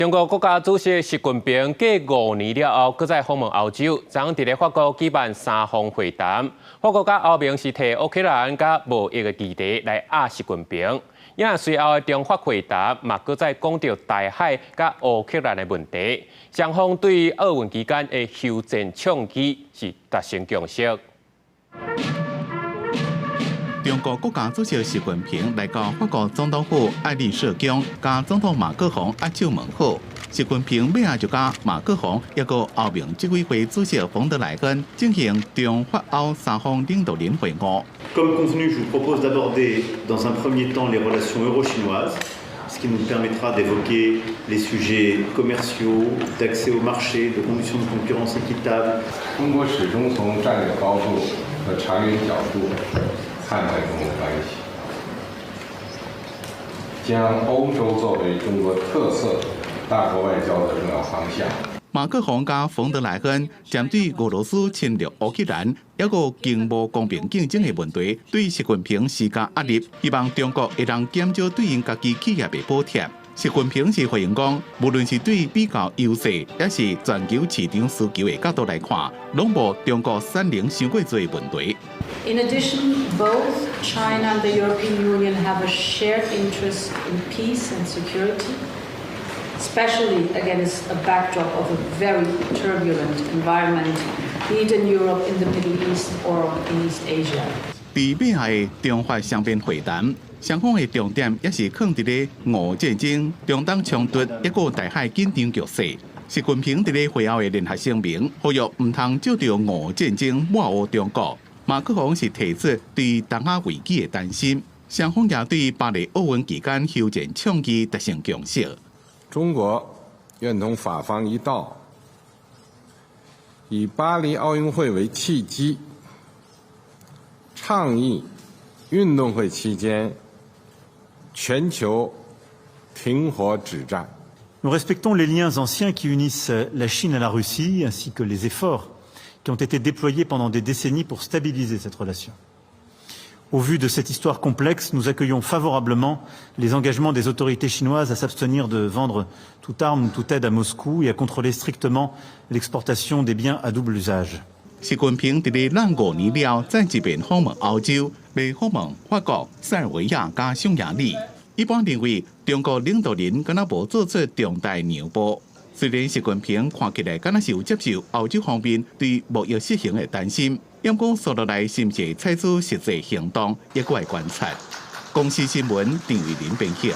中国国家主席习近平继5年了后，搁再访问欧洲，昨伫咧法国举办3方会谈。法国甲欧盟是摕乌克兰甲贸易的议题来压习近平。也随后的中法会谈，嘛搁再讲到台海甲乌克兰的问题。双方对奥运期间的休战倡议是达成共识。 中国国家主席习近平来到法国总统府爱丽舍宫，甲总统马克宏握手问好。习近平尾下就甲马克宏抑个欧盟执委会主席冯德莱恩进行中法欧3方领导人会晤。 Comme contenu, je vous propose d'aborder dans un premier temps les relations euro-chinoises, ce qui nous permettra d'évoquer les sujets commerciaux, d'accès au marché, de conditions de concurrence équitables. 中国始终从战略高度和长远角度看待中欧关系，将欧洲作为中国特色大国外交的重要方向。 马克宏甲冯德莱恩针对俄罗斯侵略乌克兰，还有经贸公平竞争的问题，对习近平施加压力，希望中国会当减少对因家己企业的补贴。习近平是回应讲，无论是对比较优势，也是全球市场需求的角度来看，拢无中国产能伤过多的问题。 In addition, both China and the European Union have a shared interest in peace and security, especially against a backdrop of a very turbulent environment, be it in Europe, in the Middle East, or in East Asia. 伫尾下的中法双边会谈，双方的重点也是放伫咧俄战争、中东冲突，一个台海紧张局势。习近平伫咧会后的联合声明，呼吁唔通照着俄战争抹黑中国。马克宏是提出对东亚危机的担心，双方也对巴黎奥运期间休战倡议达成共识。 中国愿同法方一道，以巴黎奥运会为契机，倡议运动会期间全球停火止战。 Nous respectons les liens anciens qui unissent la Chine et la Russie, ainsi que les efforts qui ont été déployés pendant des décennies pour stabiliser cette relation. Au vu de cette histoire complexe, nous accueillons favorablement les engagements des autorités chinoises à s'abstenir de vendre toute arme ou toute aide à Moscou et à contrôler strictement l'exportation des biens à double usage. 习近平伫咧咱5年了，再一遍访问欧洲，未访问法国、塞尔维亚加匈牙利。一般认为，中国领导人敢若无做出重大让步。虽然习近平看起来敢若是有接受欧洲方面对贸易实行的担心。 要讲说落来是毋是采取实际行动，也搁爱观察。公司新闻张玉林编写。